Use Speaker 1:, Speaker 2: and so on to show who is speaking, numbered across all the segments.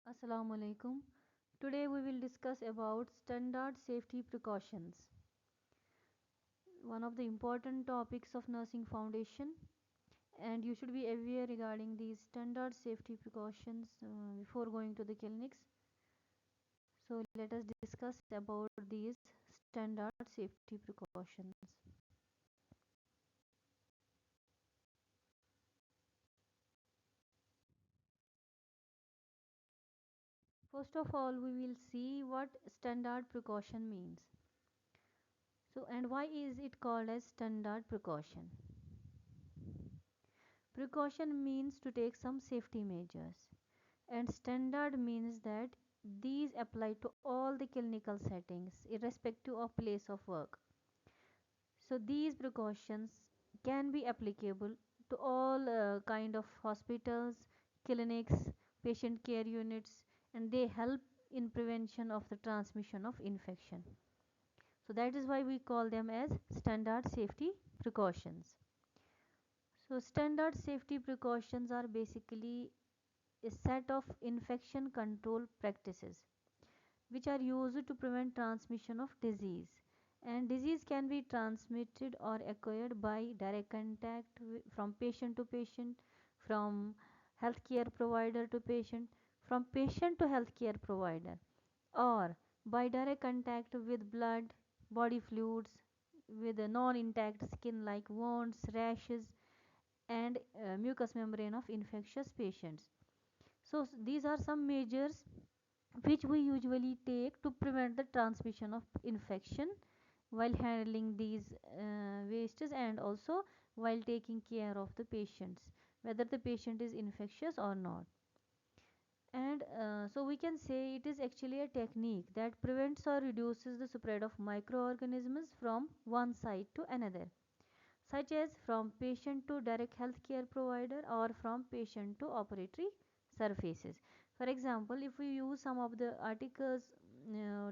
Speaker 1: Assalamu alaikum. Today we will discuss about standard safety precautions. One of the important topics of nursing foundation, and you should be aware regarding these standard safety precautions before going to the clinics. So let us discuss about these standard safety precautions. First of all, we will see what standard precaution means. So and why is it called as standard precaution? Precaution means to take some safety measures, and standard means that these apply to all the clinical settings irrespective of place of work. So these precautions can be applicable to all kind of hospitals, clinics, patient care units, and they help in prevention of the transmission of infection. So that is why we call them as standard safety precautions. So standard safety precautions are basically a set of infection control practices which are used to prevent transmission of disease, and disease can be transmitted or acquired by direct contact from patient to patient, from healthcare provider to patient, from patient to healthcare provider, or by direct contact with blood, body fluids, with a non intact skin like wounds, rashes, and mucous membrane of infectious patients. So these are some measures which we usually take to prevent the transmission of infection while handling these wastes, and also while taking care of the patients, whether the patient is infectious or not. And so we can say it is actually a technique that prevents or reduces the spread of microorganisms from one site to another, such as from patient to direct healthcare provider or from patient to operatory surfaces. For example, if we use some of the articles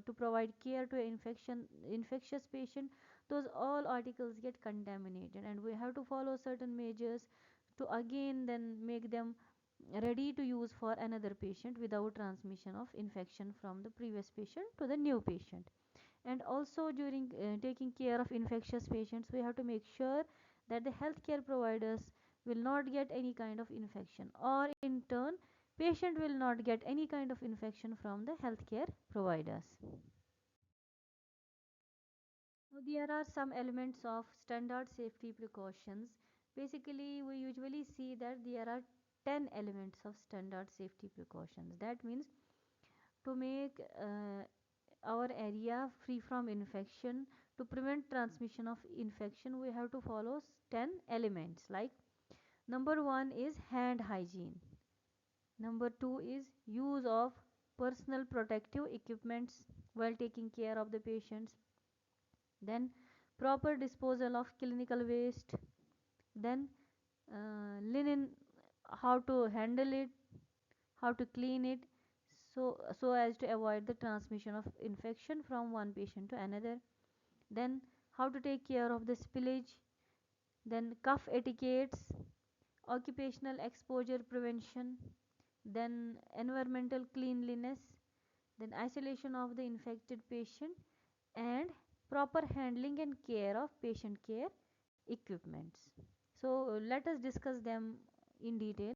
Speaker 1: to provide care to infectious patient, those all articles get contaminated, and we have to follow certain measures to again then make them ready to use for another patient without transmission of infection from the previous patient to the new patient. And also during taking care of infectious patients, we have to make sure that the healthcare providers will not get any kind of infection, or in turn patient will not get any kind of infection from the healthcare providers. Now, there are some elements of standard safety precautions. Basically, we usually see that there are 10 elements of standard safety precautions. That means to make our area free from infection, to prevent transmission of infection, we have to follow 10 elements. Like, number 1 is hand hygiene, number 2 is use of personal protective equipments while taking care of the patients, then proper disposal of clinical waste, then linen, how to handle it, how to clean it, so as to avoid the transmission of infection from one patient to another, then how to take care of the spillage, then cough etiquettes, occupational exposure prevention, then environmental cleanliness, then isolation of the infected patient, and proper handling and care of patient care equipments. So let us discuss them in detail.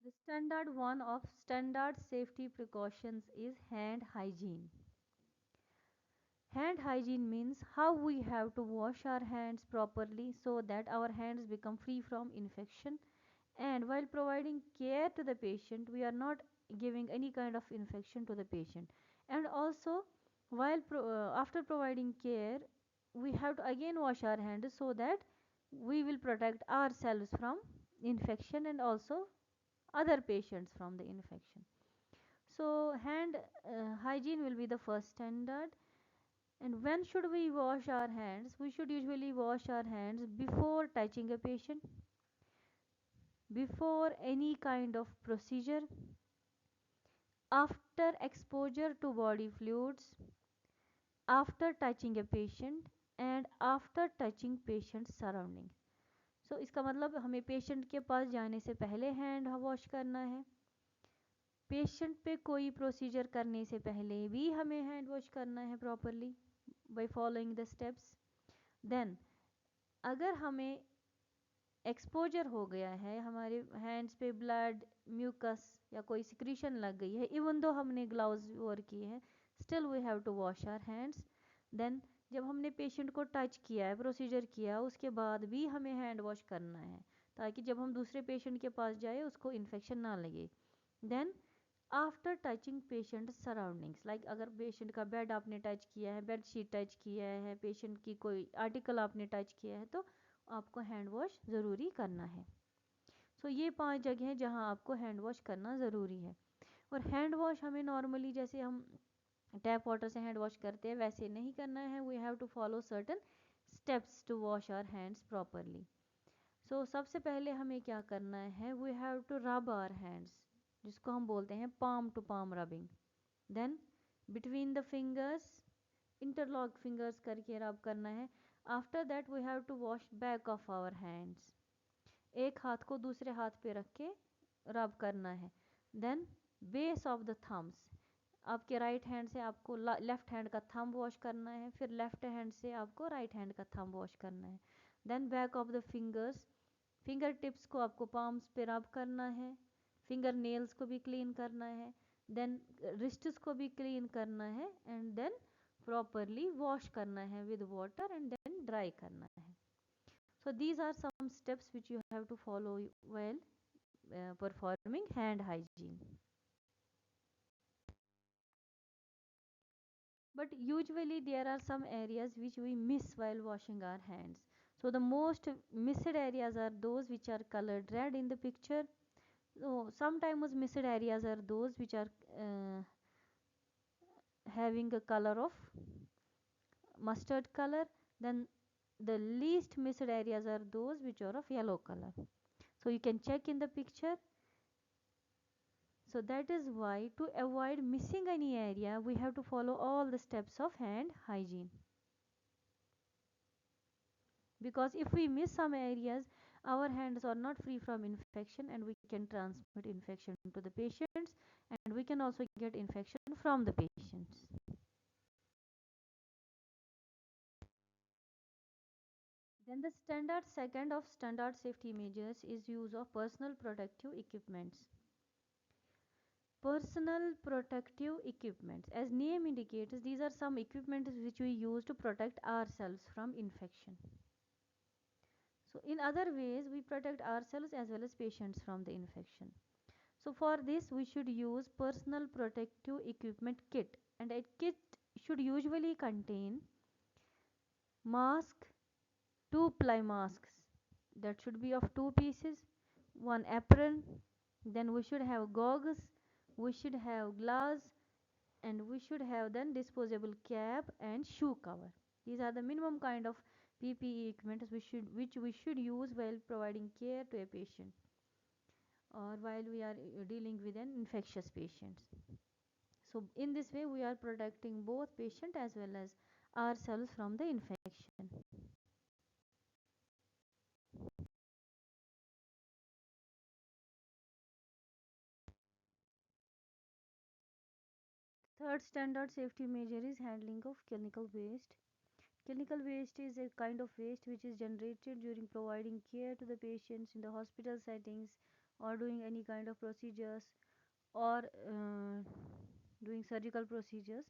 Speaker 1: The standard one of standard safety precautions is hand hygiene. Hand hygiene means how we have to wash our hands properly so that our hands become free from infection, and while providing care to the patient we are not giving any kind of infection to the patient. And also, after providing care, we have to again wash our hands so that we will protect ourselves from infection and also other patients from the infection. So hand hygiene will be the first standard. And when should we wash our hands? We should usually wash our hands before touching a patient, before any kind of procedure, after exposure to body fluids, after touching a patient, and after touching patient's surroundings. इसका मतलब हमें patient के पास जाने से पहले hand wash करना है, patient पे कोई प्रोसीजर करने से पहले भी हमें हैंड वॉश करना है properly by following the steps. Then अगर हमें एक्सपोजर हो गया है, हमारे हैंड्स पे ब्लड, म्यूकस या कोई सिक्रीशन लग गई है, इवन दो हमने ग्लव्स वेयर किए हैं, still we have to wash our hands. Then जब हमने पेशेंट को टच किया है, प्रोसीजर किया, उसके बाद भी हमें हैंड वॉश करना है ताकि जब हम दूसरे पेशेंट के पास जाए उसको इन्फेक्शन ना लगे। Then after touching patient surroundings, like अगर पेशेंट का बेड आपने टच किया है, बेड शीट टच किया है, पेशेंट की कोई आर्टिकल आपने टच किया है, तो आपको हैंड वॉश ज़रूरी करना है। ये 5 जगह हैं जहाँ आपको हैंड वॉश करना ज़रूरी है। और हैंड वॉश हमें नॉर्मली जैसे हम टैप वाटर से हैंड वॉश करते हैं वैसे नहीं करना है, we have to follow certain steps to wash our hands properly. सबसे पहले हमें क्या करना है, we have to rub our hands, जिसको हम बोलते हैं palm to palm rubbing. Then between the fingers, interlock fingers करके रब करना है। After that we have to wash back of our hands, एक हाथ को दूसरे हाथ पे रख के रब करना है। Then base of the thumbs, आपके राइट हैंड से आपको लेफ्ट हैंड का थंब वॉश करना है, फिर लेफ्ट हैंड से आपको राइट हैंड का थंब वॉश करना है। Then back of the fingers, finger tips को आपको पाम्स पे रब करना है, फिंगर नेल्स को भी क्लीन करना है, देन रिस्ट्स को भी क्लीन करना है, एंड देन प्रॉपरली वॉश करना है with water and then dry करना है। These are some steps which you have to follow while performing hand hygiene. But usually there are some areas which we miss while washing our hands. So the most missed areas are those which are colored red in the picture. So sometimes missed areas are those which are having a color of mustard color. Then the least missed areas are those which are of yellow color. So you can check in the picture. So that is why to avoid missing any area, we have to follow all the steps of hand hygiene. Because if we miss some areas, our hands are not free from infection and we can transmit infection to the patients, and we can also get infection from the patients. Then the standard second of standard safety measures is use of personal protective equipments. Personal protective equipments, as name indicates, these are some equipments which we use to protect ourselves from infection. So in other ways, we protect ourselves as well as patients from the infection. So for this, we should use personal protective equipment kit, and a kit should usually contain mask, 2-ply masks that should be of 2 pieces, one apron, then we should have goggles, we should have gloves, and we should have then disposable cap and shoe cover. These are the minimum kind of PPE equipment which we should use while providing care to a patient or while we are dealing with an infectious patient. So in this way we are protecting both patient as well as ourselves from the infection. Third standard safety measure is handling of clinical waste. Clinical waste is a kind of waste which is generated during providing care to the patients in the hospital settings or doing any kind of procedures or doing surgical procedures.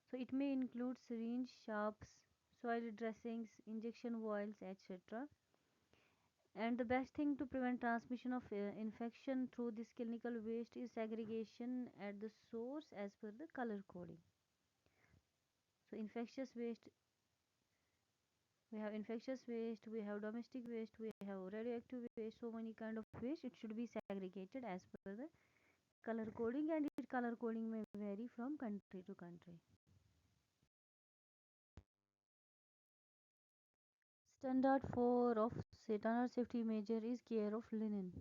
Speaker 1: So it may include syringe, sharps, soil dressings, injection vials, etc. And the best thing to prevent transmission of infection through this clinical waste is segregation at the source as per the color coding. So infectious waste, we have infectious waste, we have domestic waste, we have radioactive waste, so many kind of waste. It should be segregated as per the color coding, and its color coding may vary from country to country. Standard 4 of standard safety measure is care of linen.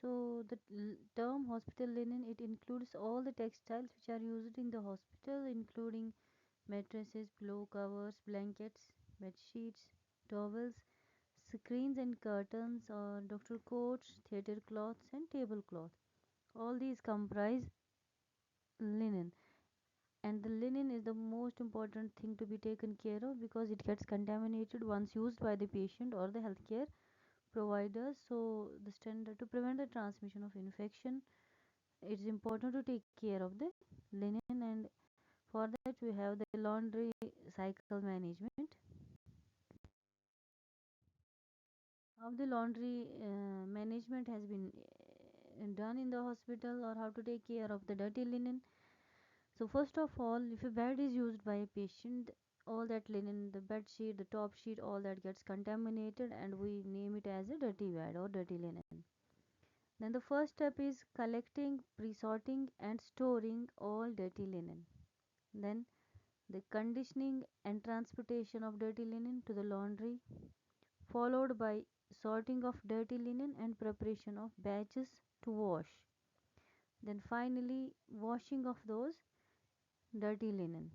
Speaker 1: So the term hospital linen, it includes all the textiles which are used in the hospital, including mattresses, pillow covers, blankets, bed sheets, towels, Screens and curtains or doctor coats, theater cloths, and tablecloth. All these comprise linen, and the linen is the most important thing to be taken care of because it gets contaminated once used by the patient or the healthcare providers. So the standard to prevent the transmission of infection, it's important to take care of the linen, and for that we have the laundry cycle management. How the laundry management has been done in the hospital, or how to take care of the dirty linen. So first of all, if a bed is used by a patient, all that linen, the bed sheet, the top sheet, all that gets contaminated, and we name it as a dirty bed or dirty linen. Then the first step is collecting, pre-sorting, and storing all dirty linen. Then the conditioning and transportation of dirty linen to the laundry, followed by sorting of dirty linen and preparation of batches to wash. Then finally washing of those dirty linen.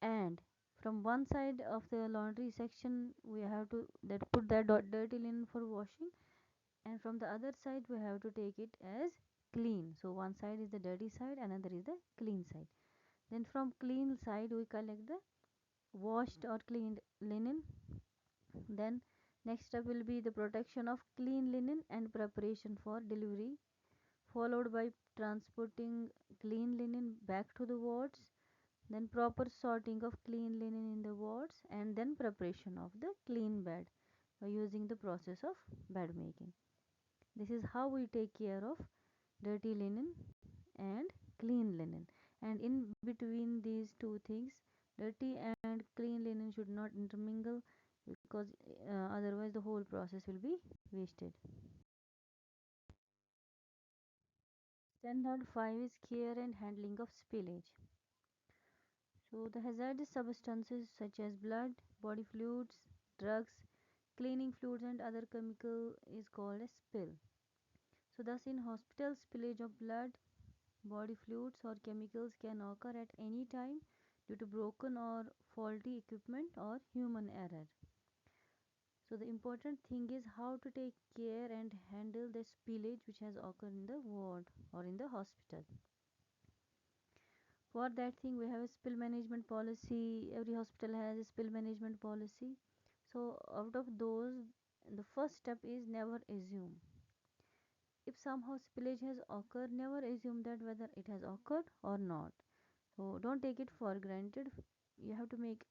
Speaker 1: And from one side of the laundry section we have to that put that dirty linen for washing, and from the other side we have to take it as clean. So one side is the dirty side, another is the clean side. Then from clean side we collect the washed or cleaned linen. Then next step will be the protection of clean linen and preparation for delivery, followed by transporting clean linen back to the wards, then proper sorting of clean linen in the wards, and then preparation of the clean bed by using the process of bed making. This is how we take care of dirty linen and clean linen. And in between these two things, dirty and clean linen should not intermingle because otherwise the whole process will be wasted. Standard 5 is care and handling of spillage. So the hazardous substances such as blood, body fluids, drugs, cleaning fluids and other chemical is called a spill. So thus in hospital spillage of blood, body fluids or chemicals can occur at any time due to broken or faulty equipment or human error. So the important thing is how to take care and handle the spillage which has occurred in the ward or in the hospital. For that thing we have a spill management policy. Every hospital has a spill management policy. So out of those, the first step is never assume. If somehow spillage has occurred, never assume that whether it has occurred or not. So don't take it for granted. You have to make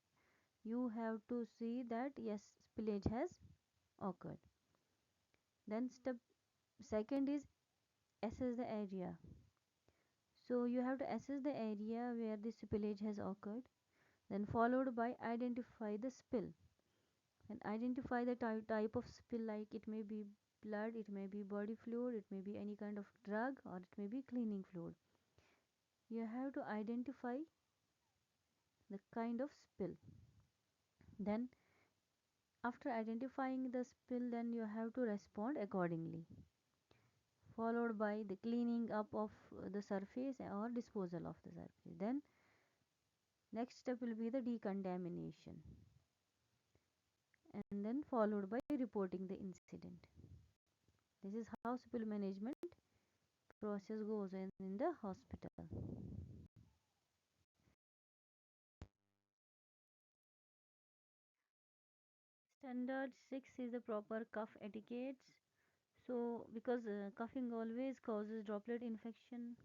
Speaker 1: you have to see that yes, spillage has occurred. Then step second is assess the area. So you have to assess the area where the spillage has occurred, then followed by identify the spill and identify the type of spill, like it may be blood, it may be body fluid, it may be any kind of drug, or it may be cleaning fluid. You have to identify the kind of spill. Then after identifying the spill, then you have to respond accordingly, followed by the cleaning up of the surface or disposal of the surface. Then next step will be the decontamination, and then followed by reporting the incident. This is how spill management process goes in the hospital. Standard 6 is the proper cough etiquettes. So because coughing always causes droplet infection,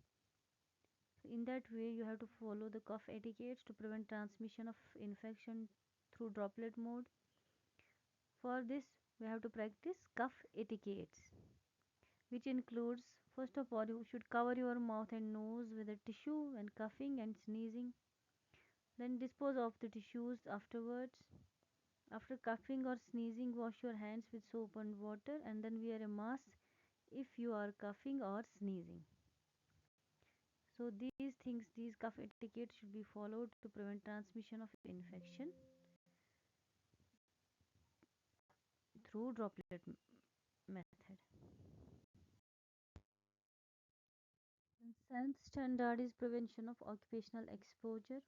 Speaker 1: so in that way you have to follow the cough etiquettes to prevent transmission of infection through droplet mode. For this we have to practice cough etiquettes, which includes first of all you should cover your mouth and nose with a tissue when coughing and sneezing, then dispose of the tissues afterwards. After coughing or sneezing, wash your hands with soap and water, and then wear a mask if you are coughing or sneezing. So these things, these cough etiquette should be followed to prevent transmission of infection through droplet method. And seventh standard is prevention of occupational exposure.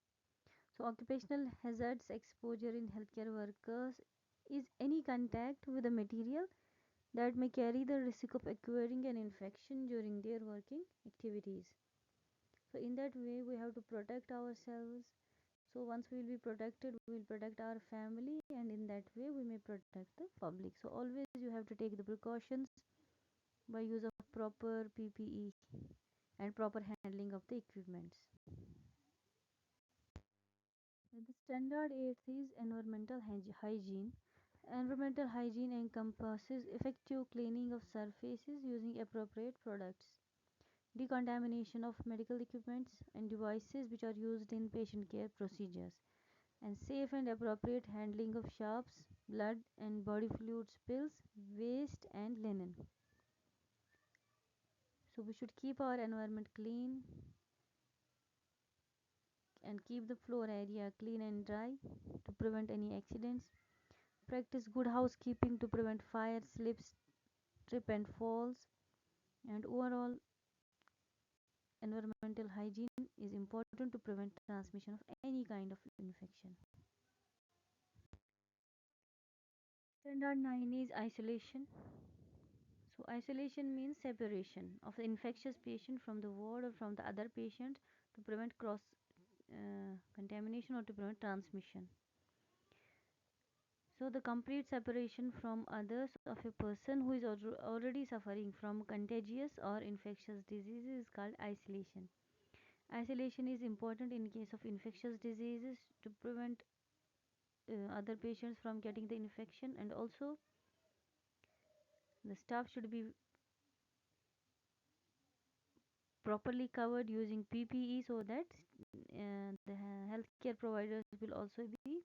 Speaker 1: So occupational hazards exposure in healthcare workers is any contact with a material that may carry the risk of acquiring an infection during their working activities. So in that way we have to protect ourselves. So once we will be protected, we will protect our family, and in that way we may protect the public. So always you have to take the precautions by use of proper PPE and proper handling of the equipments. The standard 8th is environmental hygiene. Environmental hygiene encompasses effective cleaning of surfaces using appropriate products, decontamination of medical equipments and devices which are used in patient care procedures, and safe and appropriate handling of sharps, blood and body fluid spills, waste and linen. So we should keep our environment clean and keep the floor area clean and dry to prevent any accidents. Practice good housekeeping to prevent fire, slips, trip and falls. And overall, environmental hygiene is important to prevent transmission of any kind of infection. Standard 9 is isolation. So isolation means separation of the infectious patient from the ward or from the other patient to prevent cross contamination or to prevent transmission. So the complete separation from others of a person who is already suffering from contagious or infectious diseases is called isolation. Isolation is important in case of infectious diseases to prevent other patients from getting the infection, and also the staff should be properly covered using PPE so that the healthcare providers will also be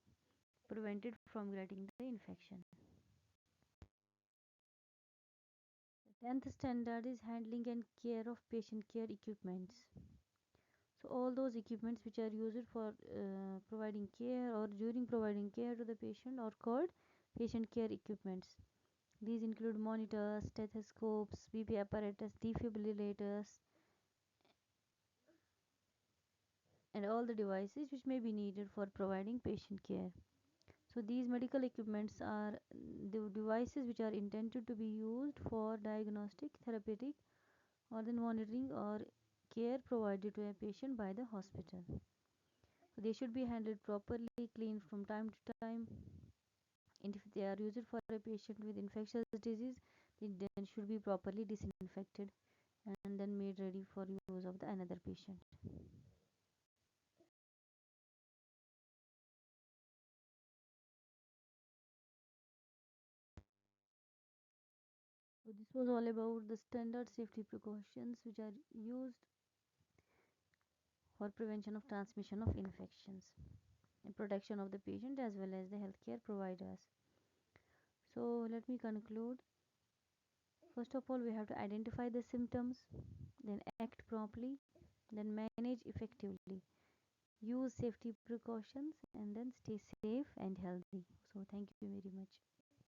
Speaker 1: prevented from getting the infection. The 10th standard is handling and care of patient care equipments. So all those equipments which are used for providing care or during providing care to the patient are called patient care equipments. These include monitors, stethoscopes, BP apparatus, defibrillators, and all the devices which may be needed for providing patient care. So these medical equipments are the devices which are intended to be used for diagnostic, therapeutic, or then monitoring or care provided to a patient by the hospital. So they should be handled properly, cleaned from time to time, and if they are used for a patient with infectious disease, they then should be properly disinfected and then made ready for use of the another patient. So this was all about the standard safety precautions which are used for prevention of transmission of infections and protection of the patient as well as the healthcare providers. So let me conclude. First of all, we have to identify the symptoms, then act promptly, then manage effectively, use safety precautions, and then stay safe and healthy. So thank you very much.